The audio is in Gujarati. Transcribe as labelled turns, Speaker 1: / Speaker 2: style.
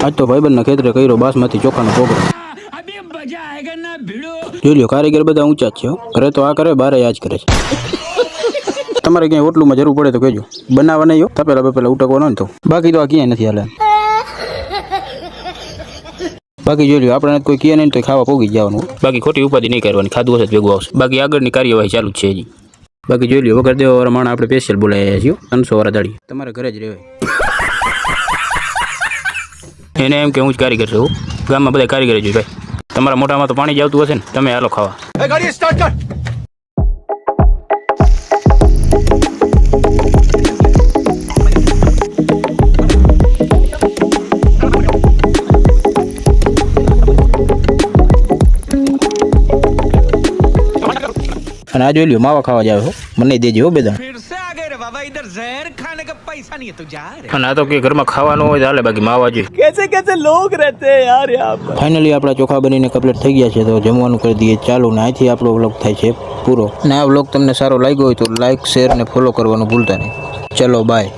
Speaker 1: આજ તો ભાઈબંધના ખેતરે કર્યો બાસમતી ચોખાનો પ્રોગ્રામ. જોઈ લ્યો કારીગર બધા ઊંચા જ છે. ઘરે તો આ કરે, બારે આ જ કરે છે. તમારે ક્યાંય હોટલુમાં જરૂર પડે તો કહેજો. બનાવવા નહીં હો, તપેલા બપેલા ઉટકવાનો ને તો. બાકી તો આ ક્યાંય નથી હાલે. બાકી જોઈ લ્યો આપણે કોઈ કહે નહીં તો ખાવા પોગી જવાનું. બાકી ખોટી ઉપાધિ નહીં કરવાની, ખાધું હશે ભેગું આવશે. બાકી આગળની કાર્યવાહી ચાલુ જ છે હજી. બાકી જોઈ લ્યો વગર દેવા વાળા માણસ આપણે સ્પેશિયલ બોલાવ્યા છીએ 300 વાળા દાડી. તમારે ઘરે જ રહેવાય. એને એમ કે હું જ કારીગર છું. ગામમાં બધા કારીગર જ ભાઈ. તમારા મોઢામાં તો પાણી જ આવતું હશે ને, તમે હાલો ખાવા. ગાડી સ્ટાર્ટ કર. અને આ જોઈ લ્યો માવા ખાવા જાવ હો, મને દેજે હો બેદા. અને આ તો કે ઘરમાં ખાવાનું હોય તો હાલે, બાકી માવા જોઈએ. कैसे लोग रहते हैं यार यहाँ पर. ફાઇનલી આપણા ચોખા બનીને કમ્પ્લીટ થઈ ગયા છે, તો જમવાનું કરી દઈએ ચાલુ. ને અહીંથી આપણો વ્લોગ થાય છે પૂરો. ને આ વ્લોગ તમને સારો લાગ્યો હોય તો લાઈક, શેર ને ફોલો કરવાનું ભૂલતા નહીં. ચલો બાય.